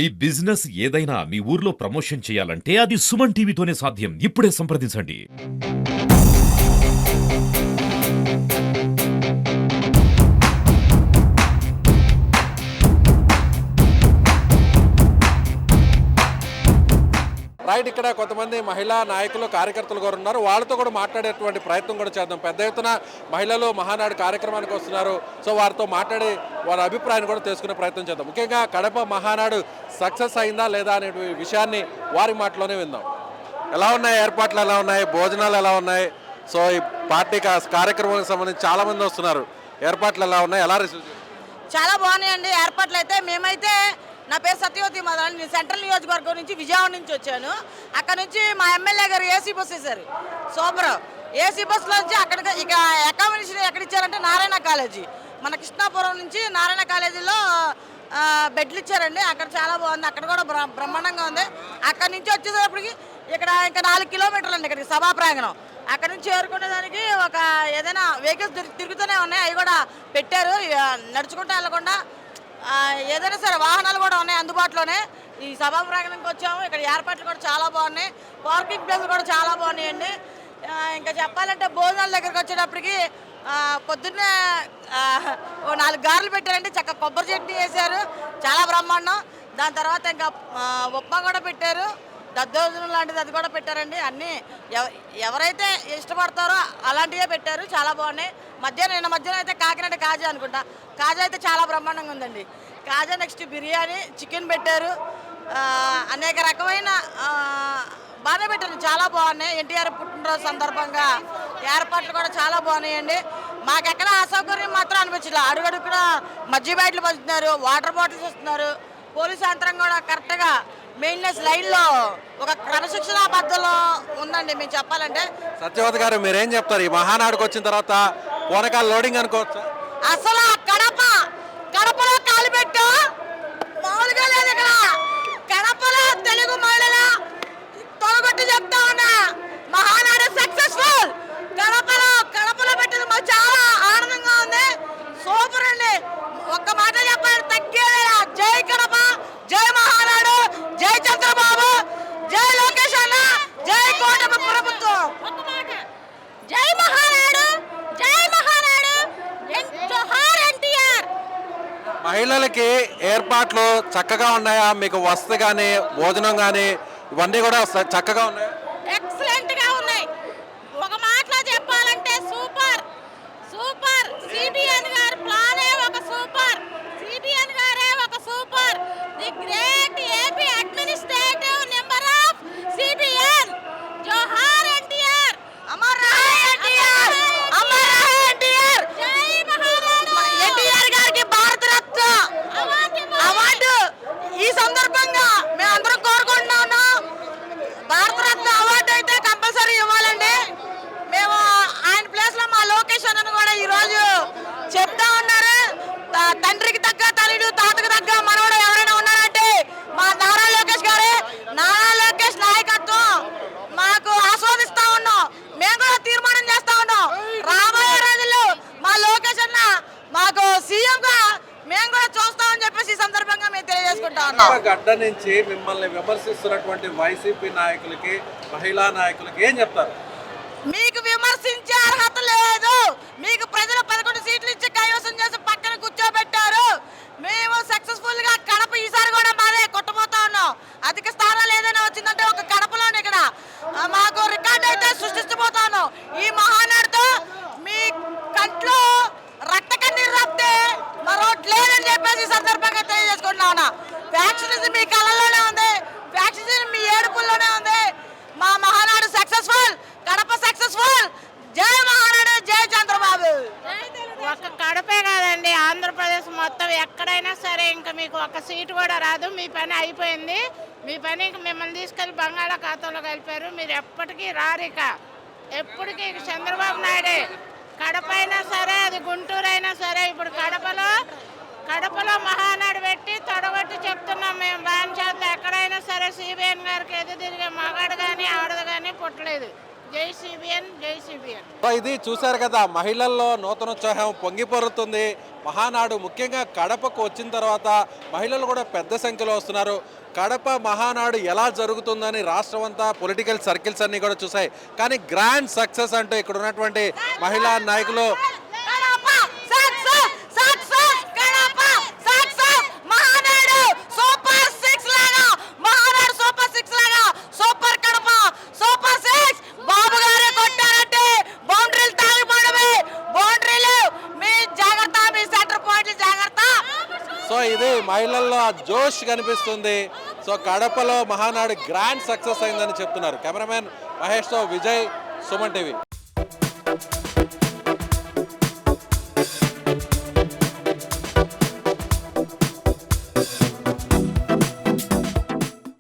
ఈ బిజినెస్ ఏదైనా మీ ఊర్లో ప్రమోషన్ చేయాలంటే అది సుమన్ టీవీతోనే సాధ్యం. ఇప్పుడే సంప్రదించండి. రైట్, ఇక్కడ కొంతమంది మహిళా నాయకులు కార్యకర్తలు కూడా ఉన్నారు. వాళ్ళతో కూడా మాట్లాడేటువంటి ప్రయత్నం కూడా చేద్దాం. పెద్ద ఎత్తున మహిళలు మహానాడు కార్యక్రమానికి వస్తున్నారు. సో వారితో మాట్లాడి వారి అభిప్రాయాన్ని కూడా తెలుసుకునే ప్రయత్నం చేద్దాం. ముఖ్యంగా కడప మహానాడు సక్సెస్ అయిందా లేదా అనే విషయాన్ని వారి మాటలోనే విందాం. ఎలా ఉన్నాయి ఏర్పాట్లు, ఎలా ఉన్నాయి భోజనాలు, ఎలా ఉన్నాయి? సో ఈ పార్టీ కార్యక్రమానికి సంబంధించి చాలా మంది వస్తున్నారు. ఏర్పాట్లు ఎలా ఉన్నాయి, ఎలా రిసీవ్ చేస్తారు? చాలా బాగున్నాయండి ఏర్పాట్లు అయితే. మేమైతే నా పేరు సత్యవతి మదన్, నేను సెంట్రల్ నియోజకవర్గం నుంచి విజయవాడ నుంచి వచ్చాను. అక్కడ నుంచి మా ఎమ్మెల్యే గారు ఏసీ బస్ వేశారు. సూపర్. ఏసీ బస్సులో నుంచి అక్కడికి ఇక అకామిడేషన్ ఎక్కడ ఇచ్చారంటే నారాయణ కాలేజీ, మన కృష్ణాపురం నుంచి నారాయణ కాలేజీలో బెడ్లు ఇచ్చారండి. అక్కడ చాలా బాగుంది. అక్కడ కూడా బ్రహ్మాండంగా ఉంది. అక్కడ నుంచి వచ్చేసేటప్పటికి ఇక్కడ ఇంకా 4 కిలోమీటర్లు అండి ఇక్కడికి సభా ప్రాంగణం. అక్కడ నుంచి చేరుకునేదానికి ఒక ఏదైనా వెహికల్స్ తిరుగుతూనే ఉన్నాయి. అవి కూడా పెట్టారు. నడుచుకుంటూ వెళ్ళకుండా ఏదైనా సరే వాహనాలు కూడా ఉన్నాయి అందుబాటులోనే. ఈ సభా ప్రాంగణంకి వచ్చాము. ఇక్కడ ఏర్పాట్లు కూడా చాలా బాగున్నాయి. పార్కింగ్ ప్లేస్లు కూడా చాలా బాగున్నాయండి. ఇంకా చెప్పాలంటే భోజనాల దగ్గరికి వచ్చేటప్పటికి పొద్దున్నే 4 గారెలు పెట్టారండి. చక్కగా కొబ్బరి చట్నీ వేశారు, చాలా బ్రహ్మాండం. దాని తర్వాత ఇంకా ఉప్మా కూడా పెట్టారు, దద్దోజనం లాంటిది అది కూడా పెట్టారండి. అన్నీ ఎవరైతే ఇష్టపడతారో అలాంటివే పెట్టారు, చాలా బాగున్నాయి. నిన్న మధ్యాహ్నం అయితే కాకినాడ కాజా అనుకుంటా, కాజా అయితే చాలా బ్రహ్మాండంగా ఉందండి. కాజా నెక్స్ట్ బిర్యానీ, చికెన్ పెట్టారు, అనేక రకమైన బాగానే పెట్టారు, చాలా బాగున్నాయి. ఎన్టీఆర్ పుట్టినరోజు సందర్భంగా ఏర్పాట్లు కూడా చాలా బాగున్నాయండి. మాకెక్కడ అసౌకర్యం మాత్రం అనిపించలేదు. అడుగడుగున మజ్జి బ్యాట్లు పంచుతున్నారు, వాటర్ బాటిల్స్ ఇస్తున్నారు. పోలీసు యంత్రం కూడా కరెక్ట్గా మెయిన్నెస్ లైన్లో ఒక క్రమశిక్షణ పద్ధతిలో ఉందండి. మేము చెప్పాలంటే సత్యవతి గారు మీరేం చెప్తారు? ఈ మహానాడుకు వచ్చిన తర్వాత పూనకాల లోడింగ్ అనుకోవచ్చు. అసలు కడపలో కాలు పెట్టు మామూలుగా లేదు. ఇక్కడ కడపలో తెలుగు మహిళల తొలగొట్టి చెప్తా ఉన్నా, మహానాడు సక్సెస్ఫుల్. కడపలో పెట్టింది మాకు చాలా ఆనందంగా ఉంది. సూపర్ అండి. ఒక్క మాట చెప్పాలి, తగ్గేదేలా. జై కడప, జై మహానాడు, జై చంద్రబాబు, జై లోకేష్ అన్న, జై కూటమి ప్రభుత్వం. జై మహానాడు, జై మహానాడు, జోహార్ ఎన్టీఆర్. మహిళలకి ఏర్పాట్లు చక్కగా ఉన్నాయా? మీకు వసతి కానీ భోజనం కానీ ఇవన్నీ కూడా చక్కగా ఉన్నాయా? ఎక్సలెంట్ గా ఉన్నాయి. ఒక మాటలో చెప్పాలంటే సూపర్. సిబిఎన్ గారి ప్లానే ఒక సూపర్. సిబిఎన్ గారే ఒక super. The great AP administrative number of CBN. జోహార్ ఎన్టీఆర్, అమర్ రహే ఎన్టీఆర్, అమర్ రహే ఎన్టీఆర్. జై మహానాడు. ఎన్టీఆర్ గారికి భారత రత్న అవార్డు ఈ సందర్భంగా మేము అందరం కోరుకుంటున్నాము. భారత రత్న అవార్డు అయితే కంపల్సరీ ఇవ్వాలండి. మేము ఆయన ప్లేస్ లో మా లోకేష్ అన్నను కూడా ఈరోజు చెప్తా ఉన్నారు. తండ్రికి తగ్గ తల్లిడు, తాతకు తగ్గ మనవడు ఎవరైనా ఉన్నారంటే మా నారా లోకేష్ గారే. నారా లోకేష్ నాయకత్వం మాకు ఆస్వాదిస్తా ఉన్నాం. మేము కూడా తీర్మానం చేస్తా ఉన్నాం, రాబోయే రోజుల్లో మా లోకేష్ అన్న మాకు సీఎం గా మేము కూడా చూస్తామని చెప్పేసి ఈ సందర్భంగా మేము తెలియజేసుకుంటా ఉన్నాం. గడ్డ నుంచి మిమ్మల్ని విమర్శిస్తున్నటువంటి వైసీపీ నాయకులకి, మహిళా నాయకులకి ఏం చెప్తారు? మీకు విమర్శించే అర్హత లేదు. మీకు ప్రజలు 11 సీట్లు ఇచ్చి కైవసం చేసి పక్కన కూర్చోబెట్టారు. మేము సక్సెస్ఫుల్ గా కడప ఈసారి కూడా మాదే కొట్టబోతా ఉన్నాం. అధిక స్థానాలు ఏదైనా వచ్చిందంటే ఒక కడపలోనే ఇక్కడ మాకు రికార్డు అయితే సృష్టించబోతా ఉన్నాం. ఈ మహానాడుతో మీ కంట్లో రక్త కన్నీరు రాపితే మరొకటి లేదని చెప్పేసి ఈ సందర్భంగా తెలియజేసుకుంటున్నా ఉన్నా. ఫ్యాక్షనిజం మీ కళ్ళల్లోనే ఉంది, ఫ్యాక్షనిజం మీ ఏడుపుల్లోనే ఉంది. మా మహానాడు సక్సెస్ఫుల్, కడప సక్సెస్ఫుల్. జై మహానాడు, జై చంద్రబాబు. ఒక్క కడపే కాదండి, ఆంధ్రప్రదేశ్ మొత్తం ఎక్కడైనా సరే ఇంకా మీకు ఒక సీటు కూడా రాదు. మీ పని అయిపోయింది. మీ పని మిమ్మల్ని తీసుకెళ్లి బంగాళాఖాతంలో కలిపారు. మీరు ఎప్పటికీ రారిక, ఎప్పటికీ చంద్రబాబు నాయుడే. కడప అయినా సరే, అది గుంటూరు అయినా సరే. ఇప్పుడు కడపలో మహానాడు పెట్టి తొడగొట్టి చెప్తున్నాం మేము. బాగా చేత ఎక్కడైనా సరే సిబిఎన్ గారికి ఎదురు తిరిగే మగాడు కానీ ఆడదు కానీ పుట్టలేదు. జై సిబిఎన్, జై సిబిఎన్. సో ఇది చూశారు కదా, మహిళల్లో నూతనోత్సాహం పొంగిపొరుతుంది. మహానాడు ముఖ్యంగా కడపకు వచ్చిన తర్వాత మహిళలు కూడా పెద్ద సంఖ్యలో వస్తున్నారు. కడప మహానాడు ఎలా జరుగుతుందని రాష్ట్రం అంతా పొలిటికల్ సర్కిల్స్ అన్ని కూడా చూసాయి. కానీ గ్రాండ్ సక్సెస్ అంటూ ఇక్కడ ఉన్నటువంటి మహిళా నాయకులు సో ఇది మహిళల్లో ఆ జోష్ కనిపిస్తుంది. సో కడపలో మహానాడు గ్రాండ్ సక్సెస్ అయిందని చెప్తున్నారు. కెమెరామెన్ మహేష్తో విజయ్, సుమన్ టీవీ.